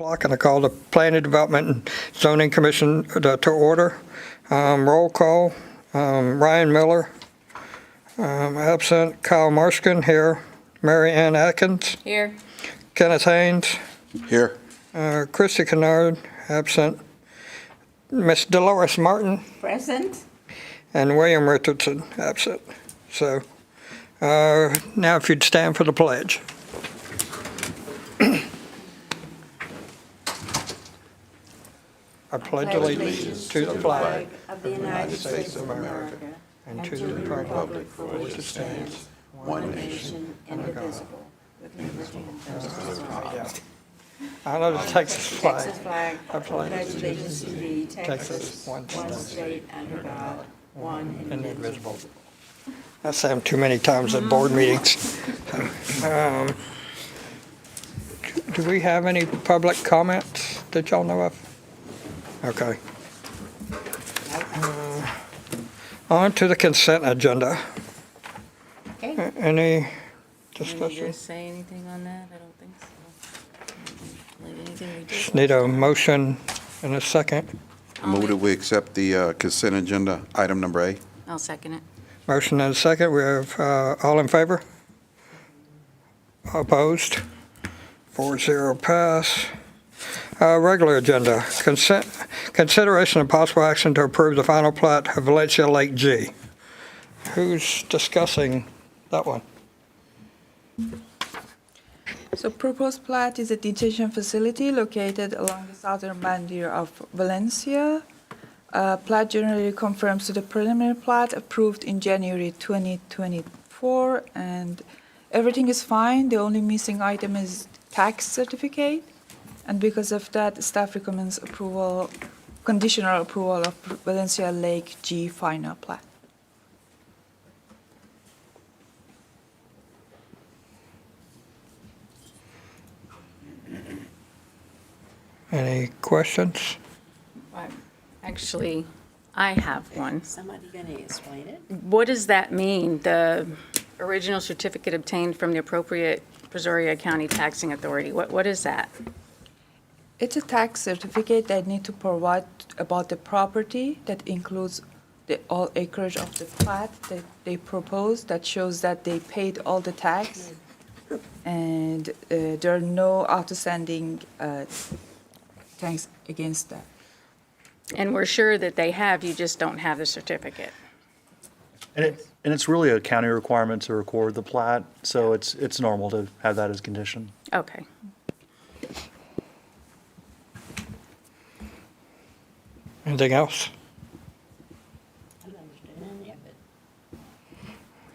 Block, and I call the Planning Development and Zoning Commission to order. Roll call. Ryan Miller, absent. Kyle Marskin here. Mary Ann Atkins. Here. Kenneth Haynes. Here. Christy Kennard, absent. Miss Dolores Martin. Present. And William Richardson, absent. So now if you'd stand for the pledge. I pledge allegiance to the flag of the United States of America and to the republic for which it stands, one nation, indivisible, with liberty and justice for all. I know the Texas flag. Texas flag, I pledge allegiance to thee, Texas, one state under God, one and indivisible. I say them too many times at board meetings. Do we have any public comments that y'all know of? Okay. On to the consent agenda. Okay. Any Do we need discussion? to say anything on that? I don't think so. Like anything we do. Just need a motion and a second. Move that we accept the consent agenda, item number A. I'll second it. Motion and a second. We have all in favor? Opposed? 4-0 pass. Regular agenda. Consideration of possible action to approve the final plat of Valencia Lake G. Who's discussing that one? So proposed plat is a detention facility located along the southern boundary of Valencia. Plat generally conforms to the preliminary plat approved in January 2024, and everything is fine. The only missing item is tax certificate, and because of that, staff recommends approval, conditional approval of Valencia Lake G final plat. Any questions? Actually, I have one. Somebody going to explain it? What does that mean? The original certificate obtained from the appropriate Brazoria County Taxing Authority. What is that? It's a tax certificate they need to provide about the property that includes the all acreage of the plat that they proposed, that shows that they paid all the tax, and there are no outstanding tax against that. And we're sure that they have, you just don't have the certificate. And it's really a county requirement to record the plat, so it's normal to have that as condition. Okay. Anything else? I don't understand any of it.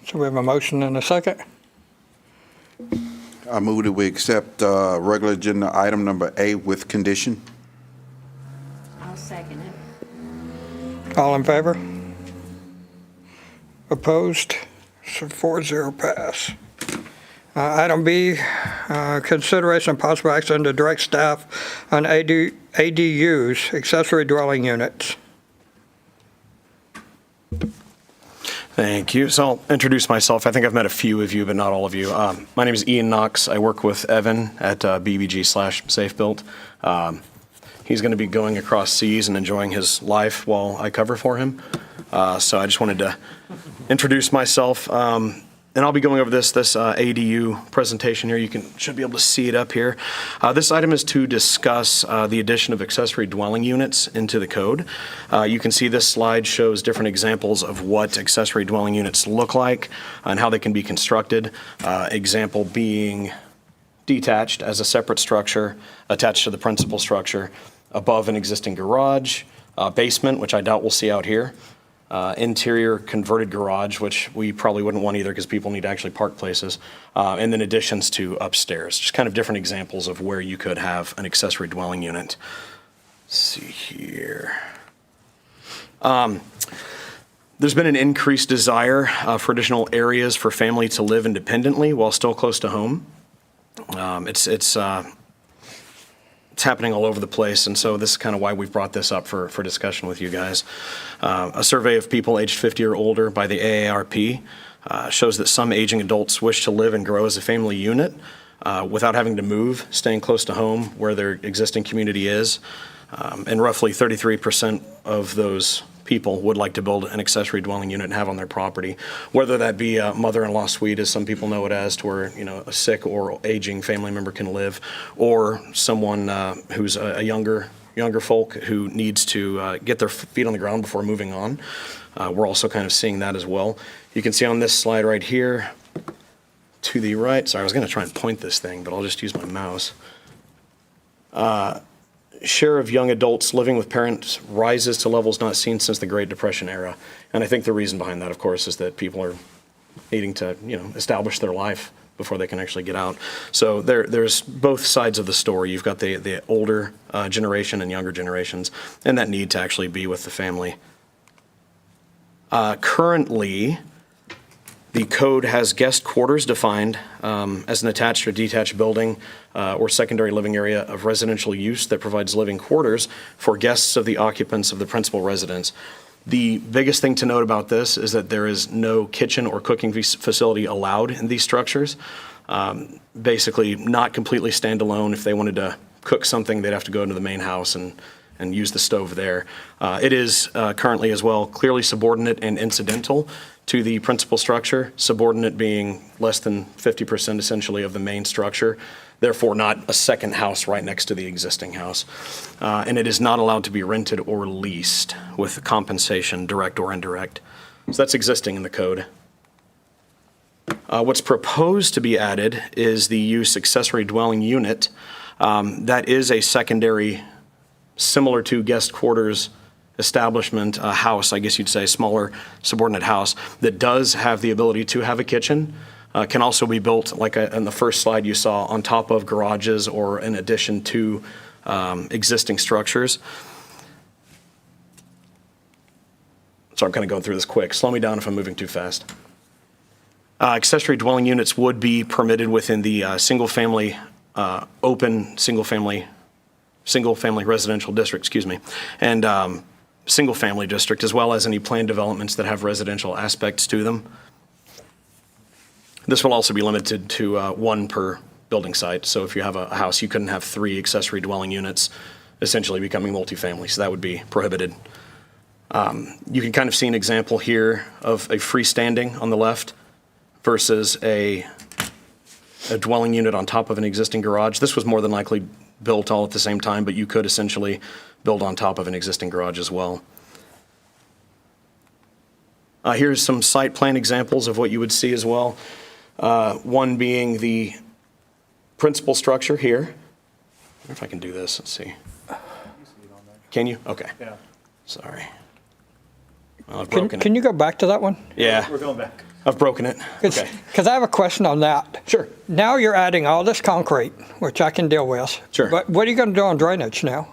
So we have a motion and a second. I move that we accept regular agenda, item number A with condition. I'll second it. All in favor? Opposed? So 4-0 pass. Item B, consideration of possible action to direct staff on ADUs, accessory dwelling units. Thank you. So I'll introduce myself. I think I've met a few of you, but not all of you. My name is Ian Knox. I work with Evan at BBG/SafeBuilt. He's going to be going across seas and enjoying his life while I cover for him. So I just wanted to introduce myself. And I'll be going over this ADU presentation here. You should be able to see it up here. This item is to discuss the addition of accessory dwelling units into the code. You can see this slide shows different examples of what accessory dwelling units look like and how they can be constructed. Example being detached as a separate structure attached to the principal structure above an existing garage, basement, which I doubt we'll see out here. Interior converted garage, which we probably wouldn't want either because people need to actually park places, and then additions to upstairs. Just kind of different examples of where you could have an accessory dwelling unit. Let's see here. There's been an increased desire for additional areas for family to live independently while still close to home. It's happening all over the place, and so this is kind of why we've brought this up for discussion with you guys. A survey of people aged 50 or older by the AARP shows that some aging adults wish to live and grow as a family unit. without having to move, staying close to home where their existing community is. And roughly 33% of those people would like to build an accessory dwelling unit and have on their property, whether that be a mother-in-law suite, as some people know it as, to where, a sick or aging family member can live, or someone who's a younger folk who needs to get their feet on the ground before moving on. We're also kind of seeing that as well. You can see on this slide right here, to the right, sorry, I was going to try and point this thing, but I'll just use my mouse. Share of young adults living with parents rises to levels not seen since the Great Depression era. And I think the reason behind that, of course, is that people are needing to, establish their life before they can actually get out. So there's both sides of the story. You've got the older generation and younger generations, and that need to actually be with the family. Currently, the code has guest quarters defined as an attached or detached building or secondary living area of residential use that provides living quarters for guests of the occupants of the principal residence. The biggest thing to note about this is that there is no kitchen or cooking facility allowed in these structures. Basically, not completely standalone. If they wanted to cook something, they'd have to go into the main house and use the stove there. It is currently as well clearly subordinate and incidental to the principal structure, subordinate being less than 50% essentially of the main structure, therefore not a second house right next to the existing house. And it is not allowed to be rented or leased with compensation, direct or indirect. So that's existing in the code. What's proposed to be added is the use accessory dwelling unit. That is a secondary, similar to guest quarters establishment, a house, I guess you'd say, smaller subordinate house that does have the ability to have a kitchen. Can also be built, like in the first slide you saw, on top of garages or in addition to existing structures. So I'm kind of going through this quick. Slow me down if I'm moving too fast. Accessory dwelling units would be permitted within the single-family, open single-family residential district, and single-family district, as well as any planned developments that have residential aspects to them. This will also be limited to one per building site. So if you have a house, you couldn't have 3 accessory dwelling units essentially becoming multifamily, so that would be prohibited. You can kind of see an example here of a freestanding on the left versus a dwelling unit on top of an existing garage. This was more than likely built all at the same time, but you could essentially build on top of an existing garage as well. Here's some site plan examples of what you would see as well. One being the principal structure here. I wonder if I can do this. Let's see. Can you? Okay. Yeah. Sorry. Well, I've broken Can it. you go back to that one? Yeah, We're going back. I've broken it. Okay. Because I have a question on that. Sure. Now you're adding all this concrete, which I can deal with. Sure. But what are you going to do on drainage now?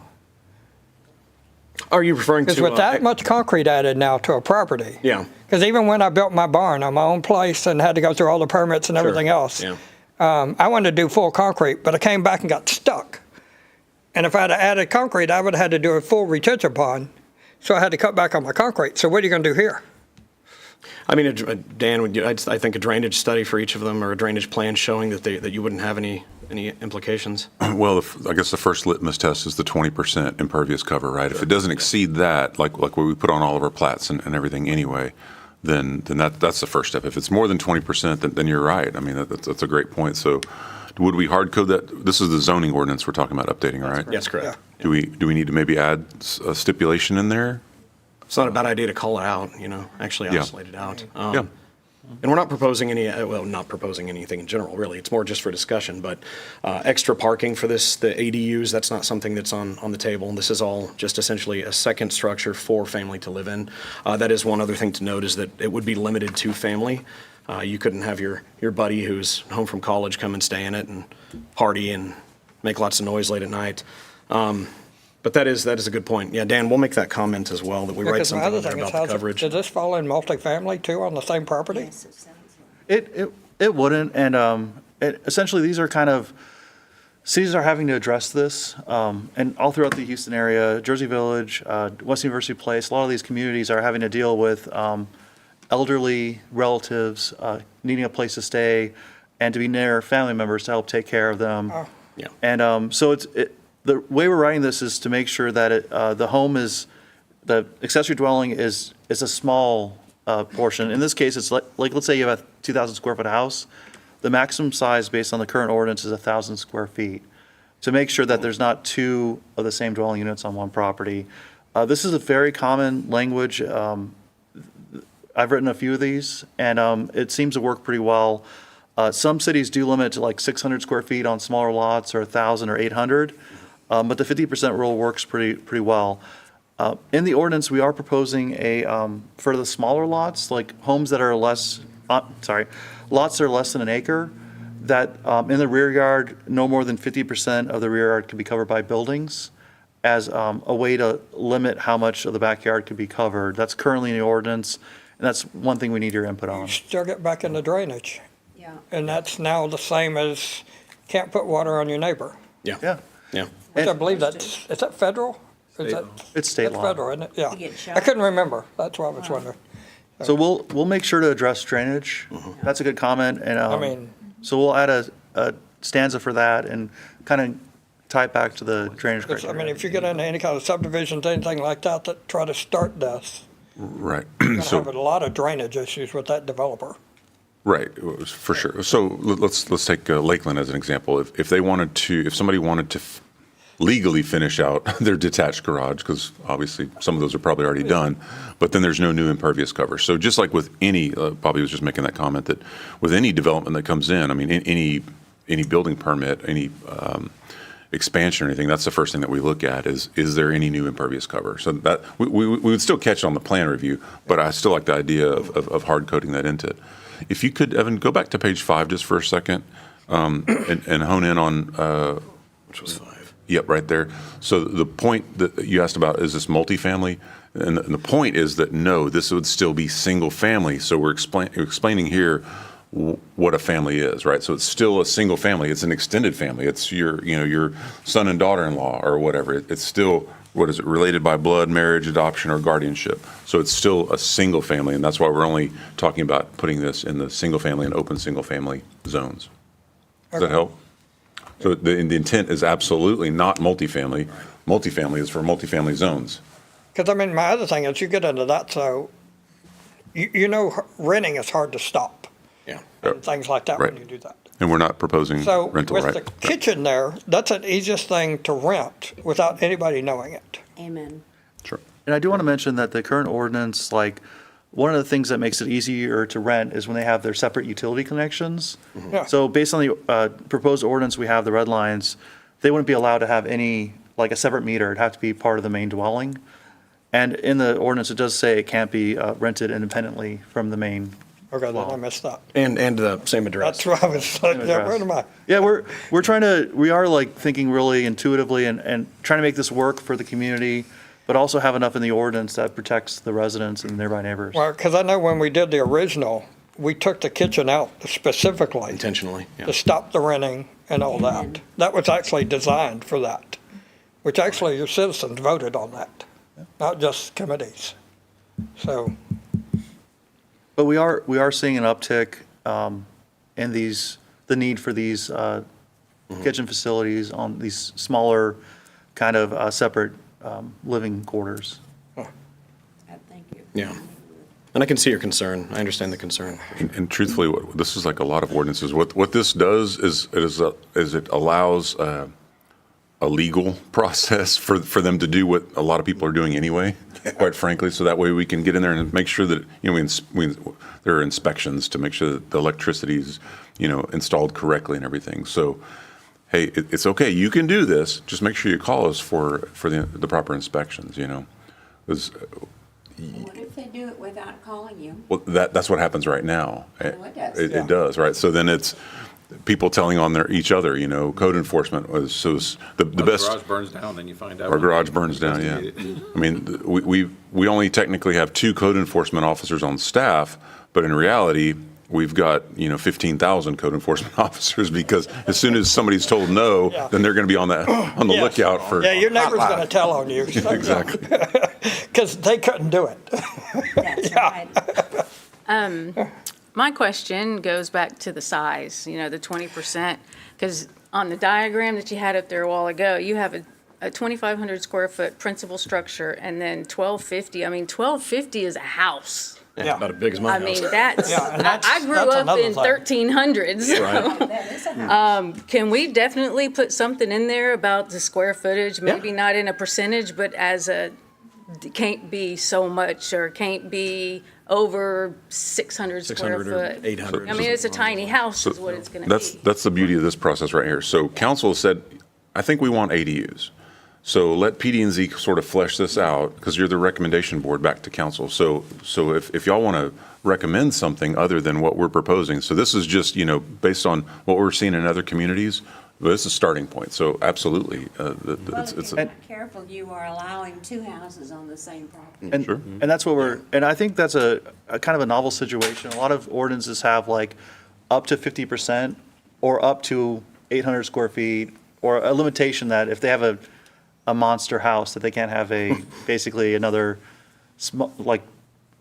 Are you referring to? Because with that much concrete added now to a property. Yeah. Because even when I built my barn on my own place and had to go through all the permits and everything else, Yeah. I wanted to do full concrete, but I came back and got stuck. And if I had added concrete, I would have had to do a full retention pond. So I had to cut back on my concrete. So what are you going to do here? I mean, Dan, I think a drainage study for each of them, or a drainage plan showing that you wouldn't have any implications. Well, I guess the first litmus test is the 20% impervious cover, right? If it doesn't exceed that, like what we put on all of our plats and everything anyway, then that's the first step. If it's more than 20%, then you're right. I mean, that's a great point. So would we hard code that? This is the zoning ordinance we're talking about updating, right? That's correct. Do we need to maybe add a stipulation in there? It's not a bad idea to call it out, actually Yeah. isolate it out. Yeah. And we're not proposing not proposing anything in general, really. It's more just for discussion, but extra parking for the ADUs, that's not something that's on the table. And this is all just essentially a second structure for family to live in. That is one other thing to note, is that it would be limited to family. You couldn't have your buddy who's home from college come and stay in it and party and make lots of noise late at night. But that is a good point. Yeah, Dan, we'll make that comment as well, that we write Because my something other on there thing is, about the coverage. does this fall in multifamily too on the same property? Yes, it sounds like. It wouldn't, and essentially these are kind of, cities are having to address this, and all throughout the Houston area, Jersey Village, West University Place, a lot of these communities are having to deal with elderly relatives needing a place to stay, and to be near family members to help take care of them. Yeah. And so the way we're writing this is to make sure that the accessory dwelling is a small portion. In this case, it's like let's say you have a 2,000 square foot house. The maximum size based on the current ordinance is 1,000 square feet, to make sure that there's not two of the same dwelling units on one property. This is a very common language. I've written a few of these, and it seems to work pretty well. Some cities do limit to like 600 square feet on smaller lots, or 1,000 or 800, but the 50% rule works pretty well. In the ordinance, we are proposing for the smaller lots, like homes that are lots that are less than an acre, that in the rear yard, no more than 50% of the rear yard can be covered by buildings, as a way to limit how much of the backyard could be covered. That's currently in the ordinance, and that's one thing we need your input on. Still get back into drainage. Yeah. And that's now the same as can't put water on your neighbor. Yeah. Yeah, Yeah. Which I And- believe is that federal? Is that? it's state That's law. federal, isn't it? Yeah. You get shot. I couldn't remember. That's why I was wondering. So we'll make sure to address drainage. That's a good comment, and I mean, so we'll add a stanza for that and kind of tie it back to the drainage I mean, criteria. if you get into any kind of subdivisions, anything like that, that try to start this, Right. you're gonna So, have a lot of drainage issues with that developer. right, for sure. So let's take Lakeland as an example. If somebody wanted to legally finish out their detached garage, because obviously some of those are probably already done, but then there's no new impervious cover. So just like with any, Bobby was just making that comment, that with any development that comes in, I mean, any building permit, any expansion or anything, that's the first thing that we look at is there any new impervious cover? So that, we would still catch it on the plan review, but I still like the idea of hard coding that into it. If you could, Evan, go back to page 5 just for a second, and hone in on, Which was 5. yep, right there. So the point that you asked about, is this multifamily? And the point is that no, this would still be single family. So we're explaining here what a family is, right? So it's still a single family. It's an extended family. It's your son and daughter-in-law or whatever. It's still, what is it, related by blood, marriage, adoption, or guardianship. So it's still a single family, and that's why we're only talking about putting this in the single family and open single family zones. Does that help? So the intent is absolutely not multifamily. Multifamily is for multifamily zones. Because, I mean, my other thing is you get into that, so, renting is hard to stop. Yeah. And things like that when Right. you do that. And we're not proposing So rental, with right? the kitchen there, that's an easiest thing to rent without anybody knowing it. Amen. Sure. And I do want to mention that the current ordinance, like, one of the things that makes it easier to rent is when they have their separate utility connections. Yeah. So based on the proposed ordinance, we have the red lines, they wouldn't be allowed to have any, like a separate meter. It'd have to be part of the main dwelling. And in the ordinance, it does say it can't be rented independently from the main. Okay, then I missed that. And the same address. That's what I was, like, address. where am I? Yeah, we are like thinking really intuitively and trying to make this work for the community, but also have enough in the ordinance that protects the residents and nearby neighbors. Well, because I know when we did the original, we took the kitchen out specifically Intentionally. Yeah. to stop the renting and all that. That was actually designed for that, which actually your citizens voted on that, not just committees. So, But we are seeing an uptick in the need for these kitchen facilities on these smaller kind of separate living quarters. Thank you. Yeah. And I can see your concern. I understand the concern. And truthfully, this is like a lot of ordinances. What this does is it allows a legal process for them to do what a lot of people are doing anyway, quite frankly. So that way we can get in there and make sure that, there are inspections to make sure that the electricity is, installed correctly and everything. So, hey, it's okay. You can do this. Just make sure you call us for the proper inspections, 'Cause, What if they do it without calling you? well, that's what happens right now. it does. It does, right? So then it's people telling on each other, code enforcement was, the best. Garage burns down, then you find out. Our garage burns down, yeah. I mean, we only technically have 2 code enforcement officers on staff, but in reality, we've got, 15,000 code enforcement officers, because as soon as somebody's told no, Yeah. then they're going to be on the Yes. lookout for. yeah, your neighbor's going to tell on you. Exactly. Because they couldn't do it. That's Yeah. right. my question goes back to the size, the 20%, because on the diagram that you had up there a while ago, you have a 2,500 square foot principal structure, and then 1,250. I mean, 1,250 is a house. Yeah. About as big as my I house. mean, that's, Yeah, and I grew that's up another in thing. 1300s. Right. That is a house. Can we definitely put something in there about the square footage? Maybe not in a percentage, but as can't be so much, or can't be over 600 square 600 or foot. 800. I mean, it's a tiny house is what it's going to be. That's the beauty of this process right here. So council said, I think we want ADUs. So let PD&Z sort of flesh this out, because you're the recommendation board back to council. So if y'all want to recommend something other than what we're proposing, so this is just, based on what we're seeing in other communities, but this is a starting point. So absolutely. Well, It's if you're not careful, you are allowing two houses on the same property. And, Sure. and that's what and I think that's a kind of a novel situation. A lot of ordinances have like up to 50% or up to 800 square feet, or a limitation that if they have a monster house, that they can't have basically another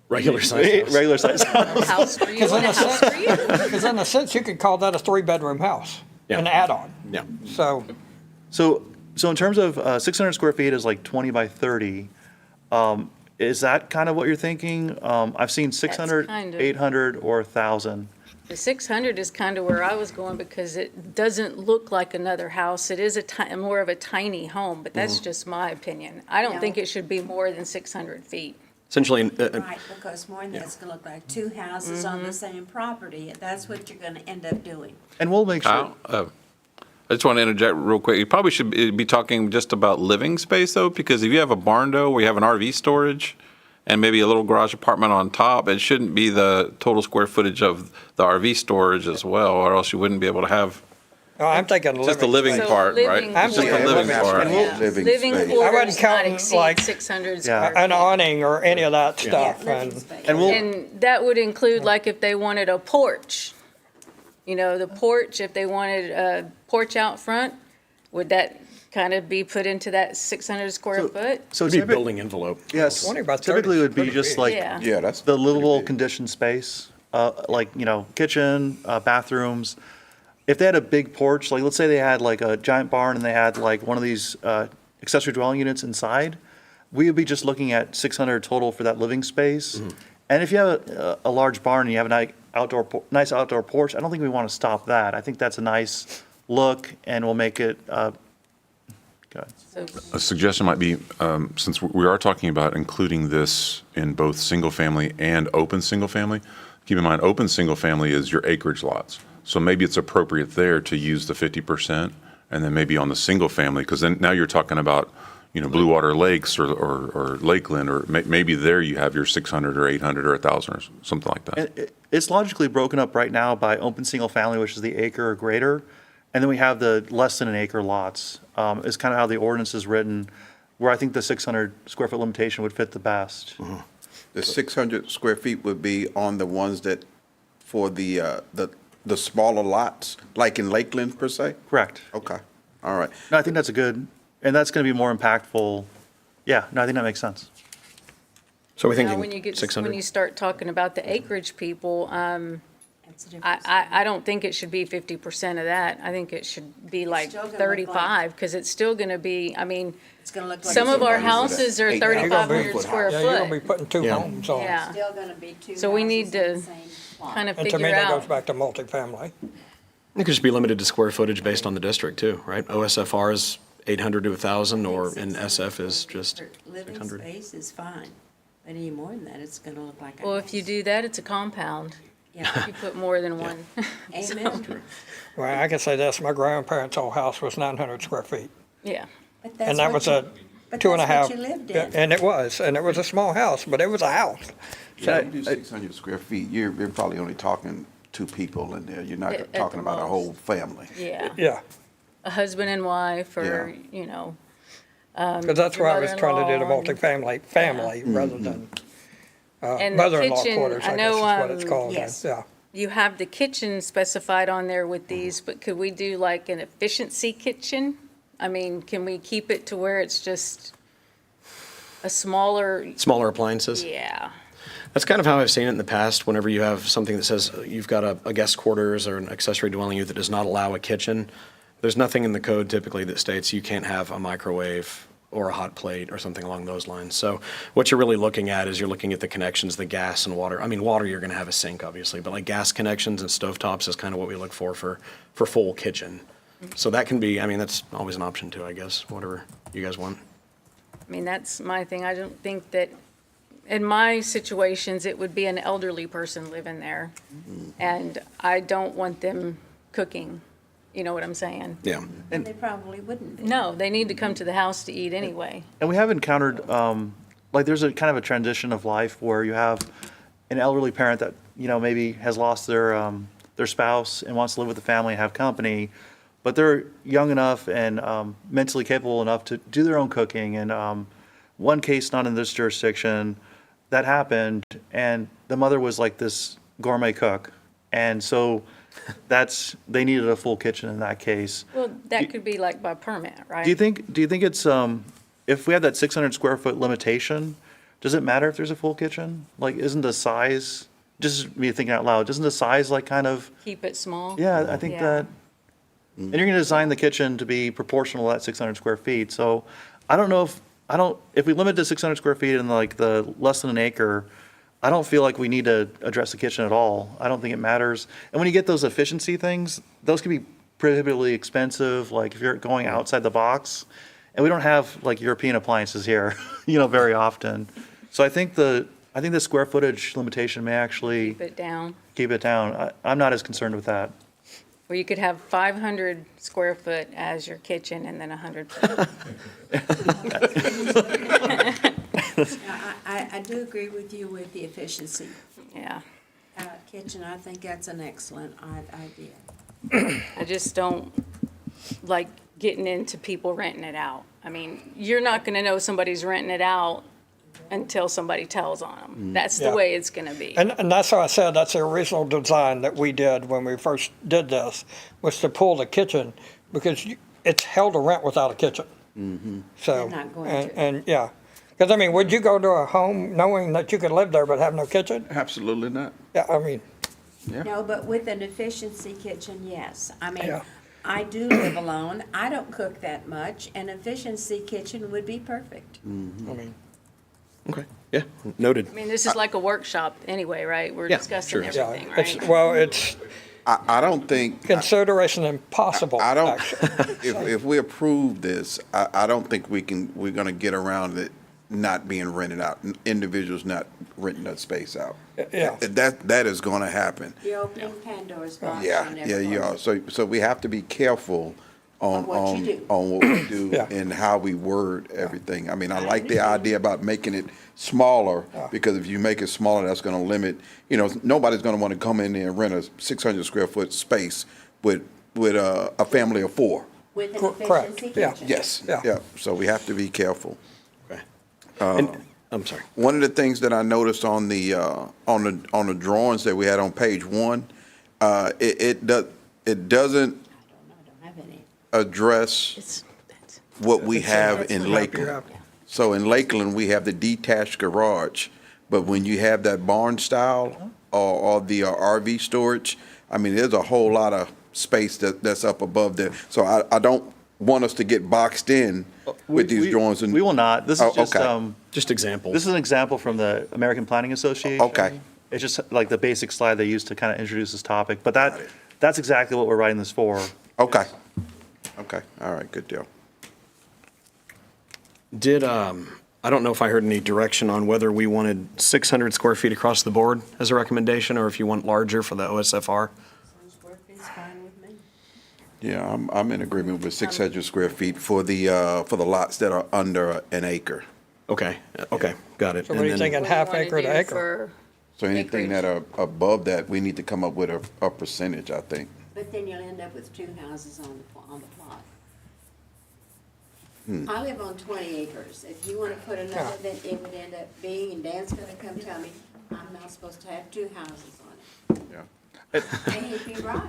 Regular size house. regular size house. House for you and a house for you. Because in a sense, you could call that a 3-bedroom house, Yeah. an add-on. Yeah. So, So in terms of 600 square feet is like 20 by 30. Is that kind of what you're thinking? I've seen 600, kind of- 800, or 1,000. The 600 is kind of where I was going, because it doesn't look like another house. It is more of a tiny home, but that's just my opinion. I don't No. think it should be more than 600 feet. Essentially, Right, because more than that, it's gonna look like two houses on Mm-hmm. the same property. That's what you're gonna end up doing. And we'll make sure. I just want to interject real quick. You probably should be talking just about living space, though, because if you have a barn door where you have an RV storage and maybe a little garage apartment on top, it shouldn't be the total square footage of the RV storage as well, or else you wouldn't be able to have no, I'm thinking just the living space. So part, right? living- I'm Just the thinking living living part. space. Yeah. Living Living space. I wasn't quarters not counting, exceed like, 600 Yeah. square An feet. awning or any of that Yeah, stuff. living And space. And we'll, And that would include, like, if they wanted a porch, the porch, if they wanted a porch out front, would that kind of be put into that 600 square foot? so it'd be a typically, building envelope. yes, 20 by 30 typically it would be pretty just big. like Yeah. Yeah, that's. the livable pretty big. conditioned space, like, kitchen, bathrooms. If they had a big porch, like, let's say they had like a giant barn and they had like one of these accessory dwelling units inside, we would be just looking at 600 total for that living space. And if you have a large barn and you have a nice outdoor porch, I don't think we want to stop that. I think that's a nice look, and we'll make it, good. So A suggestion might be, since we are talking about including this in both single-family and open single-family, keep in mind, open single-family is your acreage lots. So maybe it's appropriate there to use the 50%, and then maybe on the single-family, because then now you're talking about, Blue Water Lakes or Lakeland, or maybe there you have your 600 or 800 or 1,000 or something like that. And it's logically broken up right now by open single family, which is the acre or greater, and then we have the less than an acre lots. Is kind of how the ordinance is written, where I think the 600 square foot limitation would fit the best. The 600 square feet would be on the ones that, for the smaller lots, like in Lakeland per se? Correct. Okay, all right. No, I think that's and that's going to be more impactful. Yeah, no, I think that makes sense. So we're now, when you thinking get, 600? when you start talking about the acreage people, That's a difference. I don't think it should be 50% of that. I think it should be like Still gonna look 35, because it's still going to be, It's gonna look like. some of our somebody with a houses are 8,000 3,500 foot square yeah, you're going to be foot. putting two Yeah. homes on. Yeah. Still gonna be two So we need houses in to the same plot. Kind of And to me, figure that goes out. back to multifamily. It could just be limited to square footage based on the district too, right? OSFR is 800 to 1,000, or in 600 SF is just for Living 600. space is fine, but any more than that, it's gonna look like a Well, if you house. do that, it's a compound. Yeah, You put more than one. amen. Well, I can say this, my grandparents' old house was 900 square feet. Yeah. But that's And that what was you- a but two and a that's half. what you lived in. And it was a small house, but it was a house. Yeah, you do 600 square feet, you're probably only talking two people in there. You're not At talking the about a most. whole family. Yeah. Yeah, A husband and wife, or, Yeah. because that's why I was trying to do the mother-in-law and- multifamily rather than And the mother-in-law kitchen, quarters, I I guess is know, what it's called. yes. Yeah. you have the kitchen specified on there with these, but could we do like an efficiency kitchen? I mean, can we keep it to where it's just a smaller, Smaller appliances? yeah. That's kind of how I've seen it in the past. Whenever you have something that says you've got a guest quarters or an accessory dwelling unit that does not allow a kitchen, there's nothing in the code typically that states you can't have a microwave or a hot plate or something along those lines. So what you're really looking at is you're looking at the connections, the gas and water. I mean, water, you're going to have a sink, obviously, but like gas connections and stovetops is kind of what we look for full kitchen. So that can be, I mean, that's always an option too, I guess, whatever you guys want. I mean, that's my thing. I don't think that, in my situations, it would be an elderly person living there. And I don't want them cooking. You know what I'm saying? Yeah. And they probably wouldn't be. No, they need to come to the house to eat anyway. And we have encountered, like, there's a kind of a transition of life where you have an elderly parent that, you know, maybe has lost their spouse and wants to live with the family and have company, but they're young enough and mentally capable enough to do their own cooking. And one case, not in this jurisdiction, that happened, and the mother was like this gourmet cook. And so they needed a full kitchen in that case. Well, that could be like by permit, right? Do you think it's, if we have that 600 square foot limitation, does it matter if there's a full kitchen? Like, isn't the size, just me thinking out loud, doesn't the size like kind of, Keep it small? yeah, I think Yeah. that, and you're gonna design the kitchen to be proportional to that 600 square feet, so I don't know if we limit to 600 square feet and like the less than an acre, I don't feel like we need to address the kitchen at all. I don't think it matters. And when you get those efficiency things, those can be prohibitively expensive, like if you're going outside the box. And we don't have like European appliances here, you know, very often. So I think the square footage limitation may actually Keep it down. keep it down. I'm not as concerned with that. Or you could have 500 square foot as your kitchen and then 100 foot. I do agree with you with the efficiency. Yeah. Kitchen, I think that's an excellent idea. I just don't like getting into people renting it out. I mean, you're not going to know somebody's renting it out until somebody tells on them. That's the Yeah. way it's going to be. And that's why I said that's the original design that we did when we first did this, was to pull the kitchen, because it's hell to rent without a kitchen. So, They're not going to. and yeah. Because, I mean, would you go to a home knowing that you could live there but have no kitchen? Absolutely not. Yeah, I mean, No, but with an efficiency kitchen, yes. I mean, Yeah. I do live alone. I don't cook that much. An efficiency kitchen would be perfect. I mean, Okay. Yeah, noted. I mean, this is like a workshop anyway, right? We're Yeah, discussing sure. yeah, everything, it's, right? well, it's I don't think, consideration impossible, I don't, actually. if we approve this, I don't think we're gonna get around it not being rented out, individuals not renting that space out. Yeah. That is gonna happen. You're opening Pandora's box. Yeah, on yeah, everyone. you are. So we have to be careful on, On what you do. on what we do Yeah. and how we word everything. I mean, I like the idea about making it smaller, because if you make it smaller, that's gonna limit, you know, nobody's gonna wanna come in there and rent a 600 square foot space with a family of four. With an Correct, efficiency yeah. kitchen. Yes, Yeah. yeah, so we have to be careful. Okay. And, I'm sorry. One of the things that I noticed on the drawings that we had on page 1, it doesn't I don't have any. address It's- what we have in You're Lakeland. happy. So in Lakeland, we have the detached garage, but when you have that barn style or the RV storage, I mean, there's a whole lot of space that's up above there. So I don't want us to get boxed in with these drawings. We will not. This is Oh, just, okay. Just example. this is an example from the American Planning Association. Okay. It's just like the basic slide they used to kind of introduce this topic, but Got it. that's exactly what we're writing this for. Okay, all right, good deal. Did, I don't know if I heard any direction on whether we wanted 600 square feet across the board as a recommendation, or if you want larger for the OSFR. Square feet's fine with me. Yeah, I'm in agreement with 600 square feet for the lots that are under an acre. Okay, okay, got it. So what are you And then- thinking, What do you half wanna acre to do acre? for- So anything that are above that, we need to come up with a percentage, I think. But then you'll end up with two houses on the plot. I live on 20 acres. If you want to put another, then it would end up being, and Dan's going to come tell me, I'm not supposed to have two houses on it. Yeah. And he'd be right.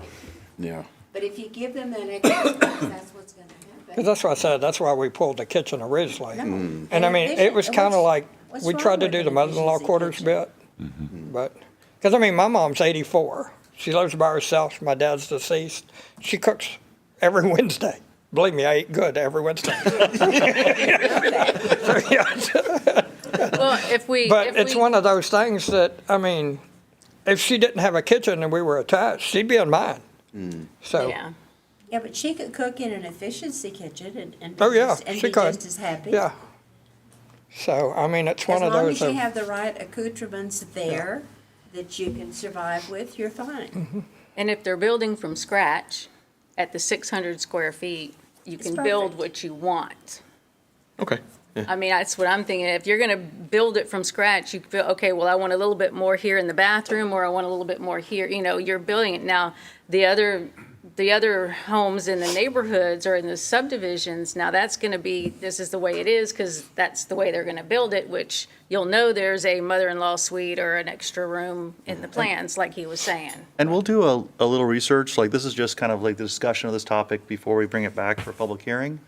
Yeah. But if you give them that extra space, that's what's going to happen. Because that's what I said, that's why we pulled the kitchen originally. No. And I mean, it was kind of like, What's we wrong tried to with do an the mother-in-law efficiency quarters kitchen? bit, But, because I mean, my mom's 84. She lives by herself. My dad's deceased. She cooks every Wednesday. Believe me, I eat good every Wednesday. So, yeah. Well, if we. But if it's we- one of those things that, I mean, if she didn't have a kitchen and we were attached, she'd be in mine. So, Yeah. Yeah, but she could cook in an efficiency kitchen and oh yeah, just, and she be could. just as happy. Yeah. So, I mean, it's As one of long those. as you of- have the right accoutrements there that you can survive with, you're fine. And if they're building from scratch at the 600 square feet, you It's can build perfect. what you want. Okay. Yeah. I mean, that's what I'm thinking. If you're going to build it from scratch, you feel, okay, well, I want a little bit more here in the bathroom, or I want a little bit more here. You know, you're building it. Now, the other homes in the neighborhoods or in the subdivisions, now that's going to be, this is the way it is because that's the way they're going to build it, which you'll know there's a mother-in-law suite or an extra room in the plans, like he was saying. And we'll do a little research, like this is just kind of like the discussion of this topic before we bring it back for public hearing.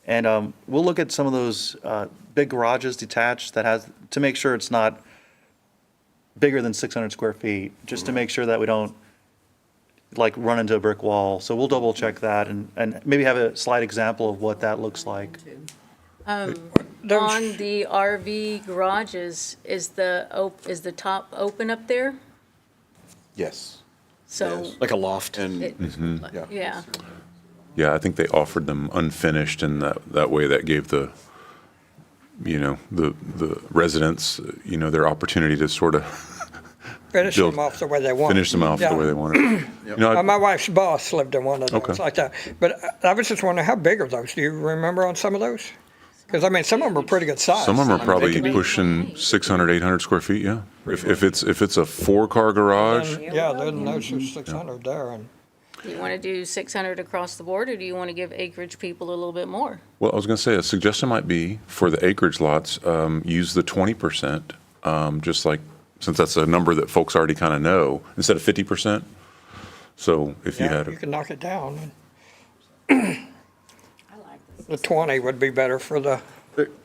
And we'll look at some of those big garages detached that has, to make sure it's not bigger than 600 square feet, just to make sure that we don't like run into a brick wall. So we'll double check that and maybe have a slide example of what that looks like. those- On the RV garages, is the top open up there? Yes. So, Yes. Like a loft. And it- yeah. yeah. Yeah, I think they offered them unfinished, and that way that gave the residents, their opportunity to sort of finish build- them off the way they want. finish them off the way they wanted. My wife's boss lived in one of those Okay. like that. But I was just wondering, how big are those? Do you remember on some of those? Because I mean, some of them are pretty good size. Some of them are probably could be- pushing 600, 800 square feet, yeah. If it's a 4-car garage, And, yeah, then those are 600 there. And Do you want to do 600 across the board, or do you want to give acreage people a little bit more? well, I was going to say, a suggestion might be for the acreage lots, use the 20%, just like, since that's a number that folks already kind of know, instead of 50%. So if you yeah, had, you can knock it down. I like this. The 20 would be better for the,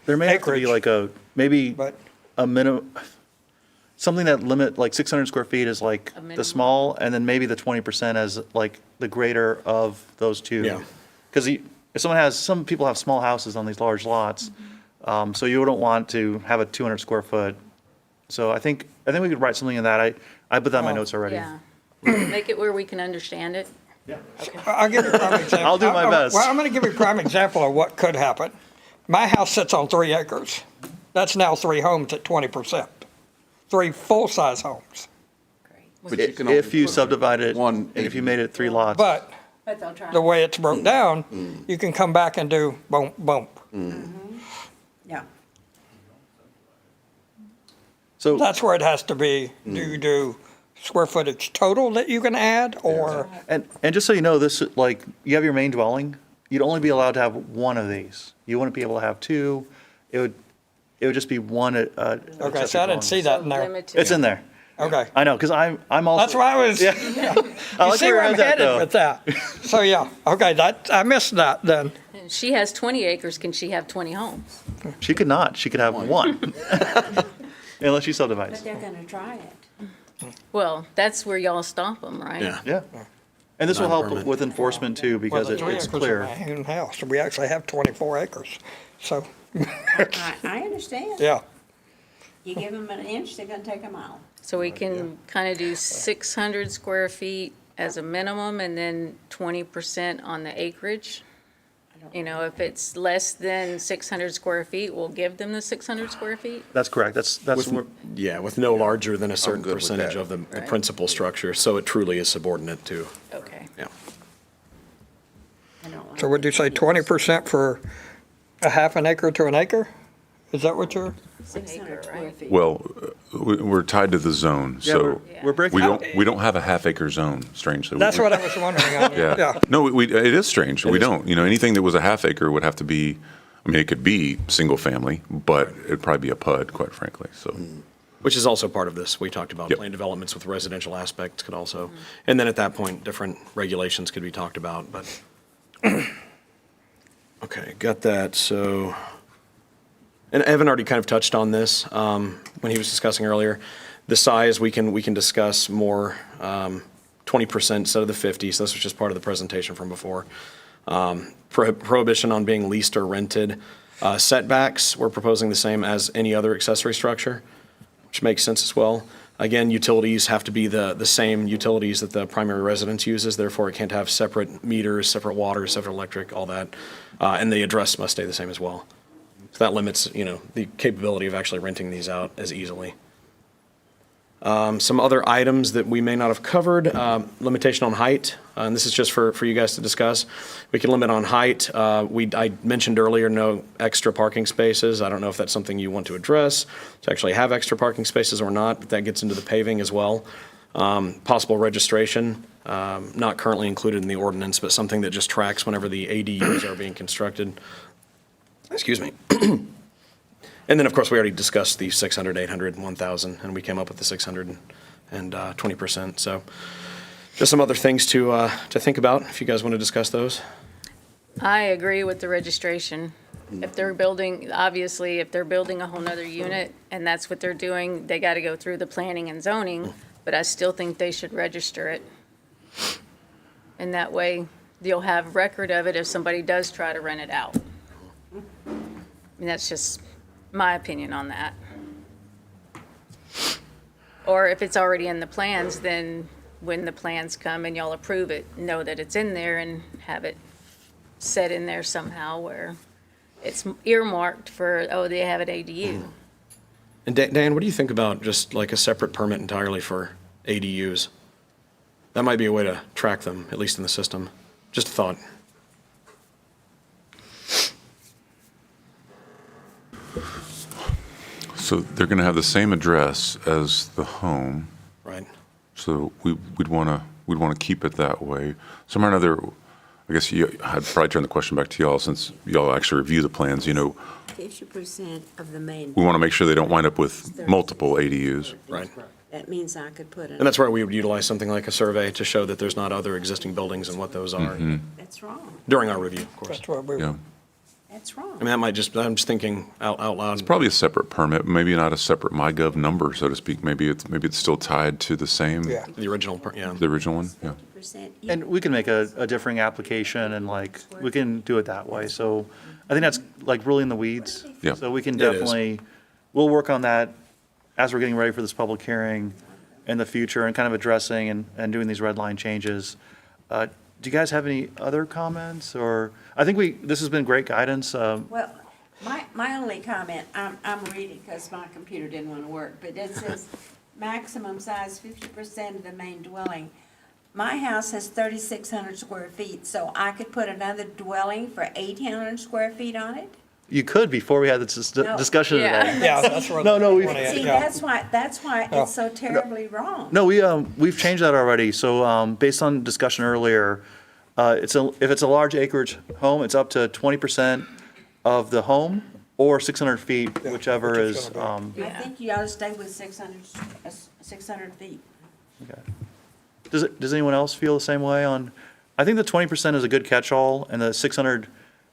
There may have to be Acreage. maybe but a minimum, something that limit, like 600 square feet is like A minimum. the small, and then maybe the 20% as like the greater of those two. Yeah. Because if some people have small houses on these large lots, so you wouldn't want to have a 200 square foot. So I think we could write something in that. I put that in my notes already. Yeah. Make it where we can understand it. I'll give you a prime example. I'll do my best. Well, I'm going to give you a prime example of what could happen. My house sits on 3 acres. That's now 3 homes at 20%. 3 full-size homes. But you can only If you put subdivided it, one and if you made it 3 lots. But But they'll try. the way it's broke down, you can come back and do bump, bump. Yeah. So That's where it has to be. Do you do square footage total that you can add, or? And just so you know, this, like, you have your main dwelling, you'd only be allowed to have one of these. You wouldn't be able to have 2. It would just be one. Okay, so I didn't see that in there. Limited. It's in there. Okay. I know, because I'm also. That's why I was, Yeah. I you like see where where your I'm head's at, headed though. with that. So, yeah, okay, I missed that then. She has 20 acres, can she have 20 homes? She could not, she could have one. Unless she But subdivides. they're gonna try it. Well, that's where y'all stop them, right? Yeah. Yeah. And this will help Non-permanent. with enforcement too, because Well, the 3 it's acres clear. of my own house, we actually have 24 acres. So, I understand. yeah, You give them an inch, they're gonna take a mile. So we can kind of do 600 square feet as a minimum and then 20% on the acreage. You know, if it's less than 600 square feet, we'll give them the 600 square feet. That's correct, that's, With no larger than a certain good with percentage that. of the Right. principal structure, so it truly is subordinate to, Okay. yeah. I don't like so would you say it. 20% for a half an acre to an acre? Is that what you're, 600 square right? feet. well, we're tied to the zone, yeah, so we're breaking. we don't have a half-acre zone, strangely. that's what I was wondering. Yeah. No, it is strange. We don't. Anything that was a half acre would have to be, it could be single family, but it'd probably be a PUD, quite frankly, so. Which is also part of this. We talked about Yep. planned developments with residential aspects could also, and then at that point, different regulations could be talked about, but. Okay, got that, so. And Evan already kind of touched on this when he was discussing earlier. The size, we can discuss more, 20% instead of the 50, so this was just part of the presentation from before. Prohibition on being leased or rented. Setbacks, we're proposing the same as any other accessory structure, which makes sense as well. Again, utilities have to be the same utilities that the primary residence uses, therefore it can't have separate meters, separate water, separate electric, all that. And the address must stay the same as well. So that limits, the capability of actually renting these out as easily. Some other items that we may not have covered, limitation on height, and this is just for you guys to discuss. We can limit on height. I mentioned earlier, no extra parking spaces. I don't know if that's something you want to address, to actually have extra parking spaces or not, but that gets into the paving as well. Possible registration, not currently included in the ordinance, but something that just tracks whenever the ADUs are being constructed. Excuse me. And then, of course, we already discussed the 600, 800, 1,000, and we came up with the 600 and 20%. So just some other things to think about if you guys want to discuss those. I agree with the registration. If they're building, obviously, if they're building a whole nother unit and that's what they're doing, they got to go through the planning and zoning, but I still think they should register it. And that way, you'll have record of it if somebody does try to rent it out. And that's just my opinion on that. Or if it's already in the plans, then when the plans come and y'all approve it, know that it's in there and have it set in there somehow where it's earmarked for, oh, they have an ADU. And Dan, what do you think about just like a separate permit entirely for ADUs? That might be a way to track them, at least in the system. Just a thought. So they're going to have the same address as the home, Right. so we'd want to keep it that way. Somewhere or another, I guess I'd probably turn the question back to y'all, since y'all actually review the plans. 50% of the main. We want to make sure they don't wind up with multiple ADUs. Right. That means I could put And that's where we would utilize something like a survey to show that there's not other existing buildings and what those are That's wrong. during our review, of course. That's what we, Yeah. That's I mean, wrong. that might just, I'm just thinking out loud. Probably a separate permit, maybe not a separate MyGov number, so to speak. Maybe it's still tied to the same, yeah. The original, yeah. the original one. Yeah. 50%. And we can make a differing application and like, we can do it that way. So I think that's like really in the weeds. Yeah. So we can It is. definitely, we'll work on that as we're getting ready for this public hearing in the future and kind of addressing and doing these red line changes. Do you guys have any other comments or, I think this has been great guidance. Well, my only comment, I'm reading because my computer didn't want to work, but it says maximum size 50% of the main dwelling. My house has 3,600 square feet, so I could put another dwelling for 800 square feet on it? You could before we had this No. discussion Yeah. today. Yeah, that's what. No, we've- See, Yeah. that's why it's so terribly wrong. No, we've changed that already. So based on discussion earlier, if it's a large acreage home, it's up to 20% of the home or 600 feet, whichever which is is. gonna I think you ought to stay with 600 feet. Okay. Does anyone else feel the same way on? I think the 20% is a good catch-all, and the 600,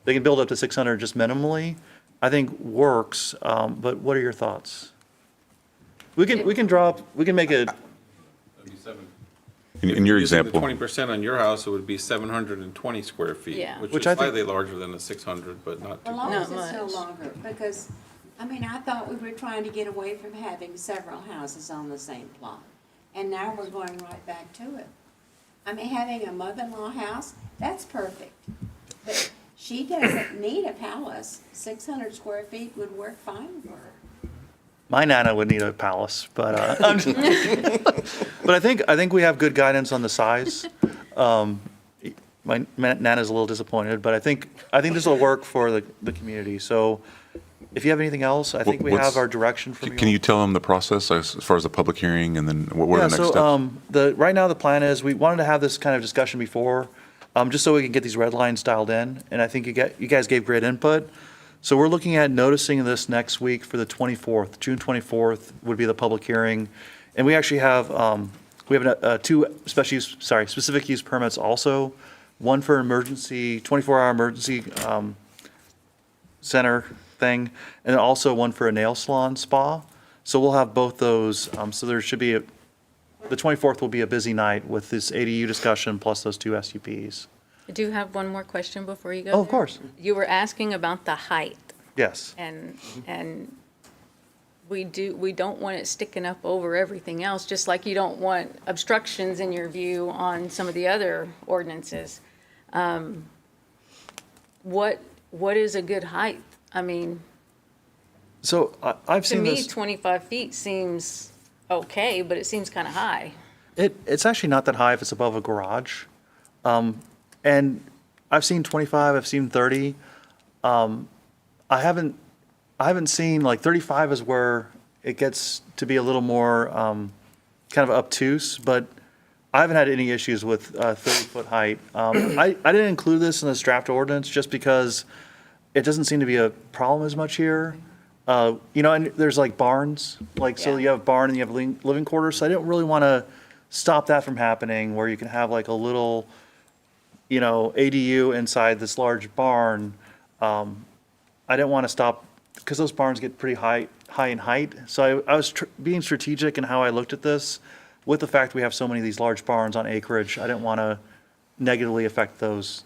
they can build up to 600 just minimally. I think works. But what are your thoughts? We can make it. In your example, 20% on your house, it would be 720 square feet. Yeah. Which Which is I think- slightly larger than the 600, but not too As much. long as Not it's no much. longer, because, I mean, I thought we were trying to get away from having several houses on the same plot. And now we're going right back to it. I mean, having a mother-in-law house, that's perfect. But she doesn't need a palace. 600 square feet would work fine for her. My Nana would need a palace, but but I think we have good guidance on the size. My Nana's a little disappointed, but I think this will work for the community. So if you have anything else, I think we What's- have our direction from you. can you tell them the process as far as the public hearing, and then what are the next steps? Right now, the plan is, we wanted to have this kind of discussion before, just so we can get these red lines dialed in, and I think you guys gave great input. So we're looking at noticing this next week for the 24th. June 24th would be the public hearing. And we actually have, two specific use permits also. One for emergency, 24-hour emergency center thing, and also one for a nail salon spa. So we'll have both those. So there should be, the 24th will be a busy night with this ADU discussion plus those two SUPs. I do have one more question before you go. Oh, of there. course. You were asking about the height, Yes. and we don't want it sticking up over everything else, just like you don't want obstructions in your view on some of the other ordinances. What is a good height? I mean, So I've to seen me, this. 25 feet seems okay, but it seems kind of high. It's actually not that high if it's above a garage. And I've seen 25, I've seen 30. I haven't seen, like, 35 is where it gets to be a little more kind of obtuse, but I haven't had any issues with 30-foot height. I didn't include this in this draft ordinance just because it doesn't seem to be a problem as much here. You know, and there's like barns, like, so Yeah. you have barn and you have living quarters, so I didn't really want to stop that from happening, where you can have like a little, you know, ADU inside this large barn. I didn't want to stop, because those barns get pretty high in height. So I was being strategic in how I looked at this. With the fact we have so many of these large barns on acreage, I didn't want to negatively affect those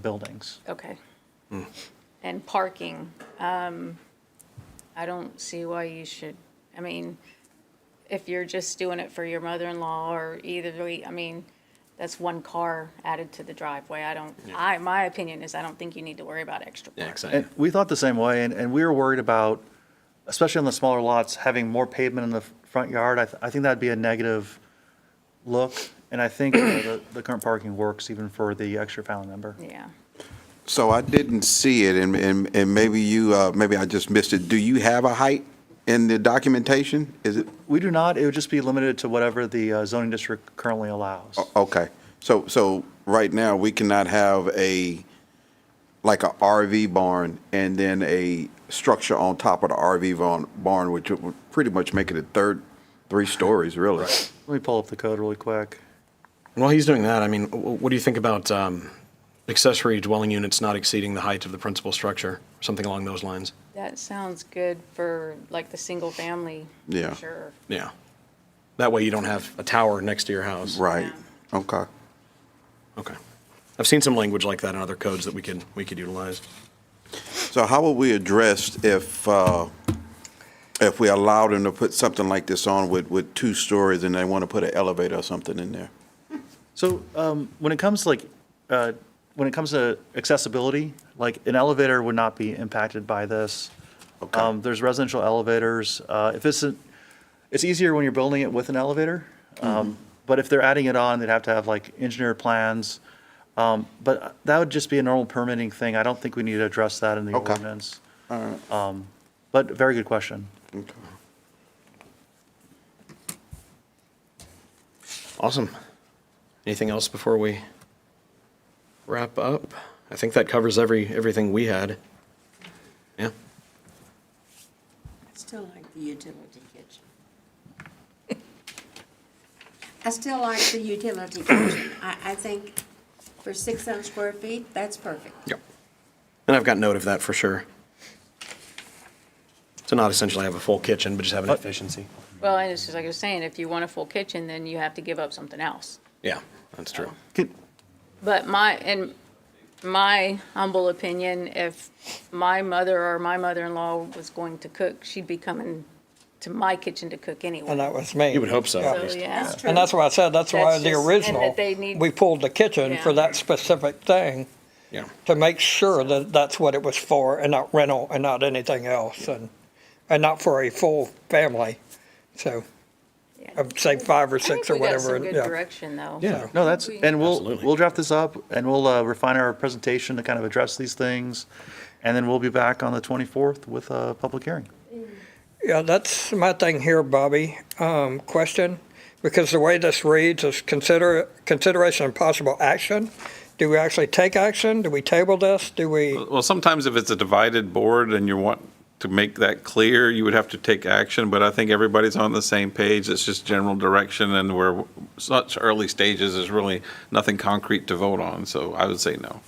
buildings. Okay. And parking, I don't see why you should, I mean, if you're just doing it for your mother-in-law or either, I mean, that's one car added to the driveway. My opinion is I don't think you need to worry about extra Yeah, parking. exactly. And we thought the same way, and we were worried about, especially on the smaller lots, having more pavement in the front yard. I think that'd be a negative look, and I think the current parking works even for the extra family member. Yeah. So I didn't see it, and maybe maybe I just missed it. Do you have a height in the documentation? Is it? We do not, it would just be limited to whatever the zoning district currently allows. Okay. So right now, we cannot have like a RV barn and then a structure on top of the RV barn, which would pretty much make it three stories, really. Let me pull up the code really quick. While he's doing that, I mean, what do you think about accessory dwelling units not exceeding the height of the principal structure, something along those lines? That sounds good for like the single family. for Yeah. Sure. Yeah. That way you don't have a tower next to your house. Right. Okay. Okay. I've seen some language like that in other codes that we could utilize. So how would we address if we allow them to put something like this on with 2 stories and they want to put an elevator or something in there? So when it comes to accessibility, like an elevator would not be impacted by this. Okay. There's residential elevators. If it's easier when you're building it with an elevator. But if they're adding it on, they'd have to have like engineered plans. But that would just be a normal permitting thing. I don't think we need to address that in the Okay. ordinance. All right. But very good question. Okay. Awesome. Anything else before we wrap up? I think that covers everything we had. Yeah. I still like the utility kitchen. I still like the utility kitchen. I think for 600 square feet, that's perfect. Yep. And I've got note of that for sure. To not essentially have a full kitchen, but just have an efficiency. Well, and it's just like I was saying, if you want a full kitchen, then you have to give up something else. Yeah, that's true. But in my humble opinion, if my mother or my mother-in-law was going to cook, she'd be coming to my kitchen to cook anyway. And that was me. You would hope so, at So, least. yeah. That's true. And that's why I said, that's why That's the just- and original, that they need- we pulled the kitchen for Yeah. that specific thing, Yeah. to make sure that that's what it was for, and not rental, and not anything else, and not for a full family. So, Yeah. I'd say 5 or 6 or I think we got whatever. some and- good yeah. direction, though. Yeah. No, that's, and Absolutely. we'll draft this up and we'll refine our presentation to kind of address these things. And then we'll be back on the 24th with a public hearing. Yeah, that's my thing here, Bobby. Question, because the way this reads is consideration and possible action. Do we actually take action? Do we table this? Do we? Well, sometimes if it's a divided board and you want to make that clear, you would have to take action, but I think everybody's on the same page. It's just general direction, and we're such early stages, there's really nothing concrete to vote on, so I would say no.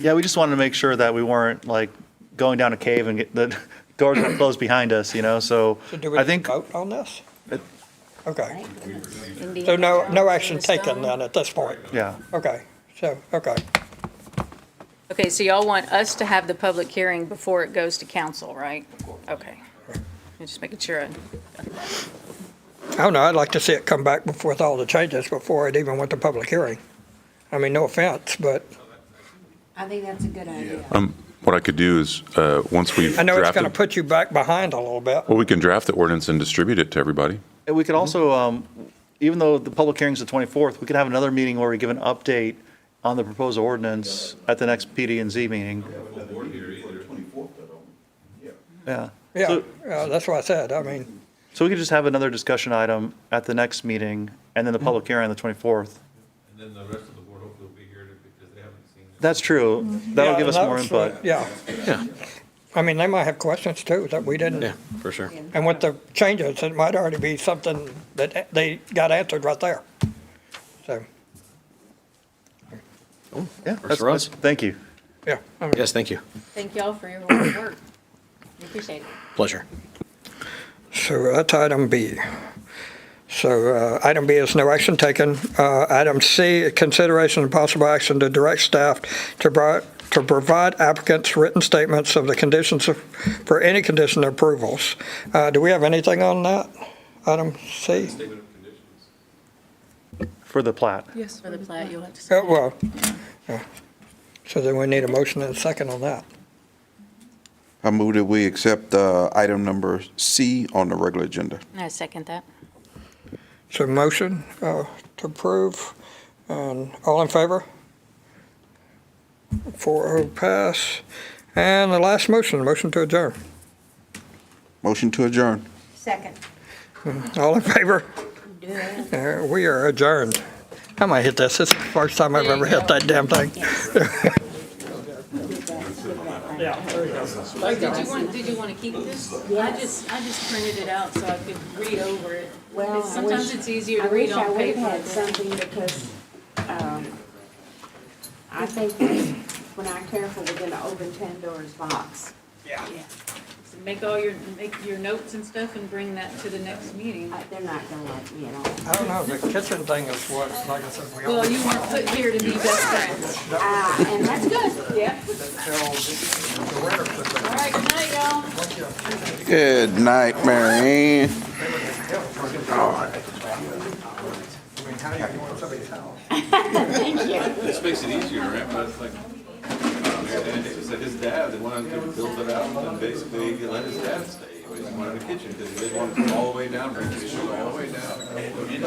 Yeah, we just wanted to make sure that we weren't like going down a cave and doors will close behind us, you know, so So do we I need think, to vote on this? Okay, Indiana so no Jones action and the taken Stone. then at this point? yeah. Okay, so, okay. Okay, so y'all want us to have the public hearing before it goes to council, right? Okay. I'm just making sure. I don't know, I'd like to see it come back with all the changes before it even went to public hearing. I mean, no offense, but I think that's a good idea. What I could do is, once we've I know it's gonna drafted, put you back behind a little bit. well, we can draft the ordinance and distribute it to everybody. And we could also, even though the public hearing's the 24th, we could have another meeting where we give an update on the proposed ordinance at the next PD and Z meeting. Yeah. Yeah, So- yeah, that's what I said, I mean, So we could just have another discussion item at the next meeting, and then the public hearing on the 24th. And then the rest of the board hopefully will be here because they haven't seen it. That's true. That'll yeah, give us and more that's what- input. Yeah, Yeah, I mean, they might have questions too that we didn't. yeah, for sure. And with the changes, it might already be something that they got answered right there. So, Yeah, Works for us. thank you. yeah, I mean, Yes, thank you. Thank y'all for your hard work. We appreciate it. Pleasure. so that's item B. So item B is no action taken. Item C, consideration and possible action to direct staff to provide applicants written statements of the conditions for any condition approvals. Do we have anything on that? Item C? For the plat. Yes. For the plat, you'll have to say. Well, yeah. So then we need a motion and a second on that. I move that we accept item number C on the regular agenda. I second that. So motion to approve, and all in favor? 4-0 pass. And the last motion to adjourn. Motion to adjourn. Second. All in favor? Do it. We are adjourned. I might hit this. This is the first time I've There you ever hit go. that damn thing. Did you want to keep this? Yes. I just printed it out so I could read over it. Well, I Sometimes wish- it's easier I to read wish I on would have paper. had something because, I think that we're not careful, we're gonna open Pandora's box. So make your notes and stuff and bring that to the next meeting. They're not gonna let me at all. I don't know, the kitchen thing is what, like I said, we all. Well, you weren't put here to be best friends. And that's good. Yeah. All right, good night, y'all. Good night, Mary Ann. This makes it easier, right? But it's like, it's like his dad, the one who built it out, and basically he let his dad stay. He wanted a kitchen because he didn't want to come all the way down, bring the issue all the way down.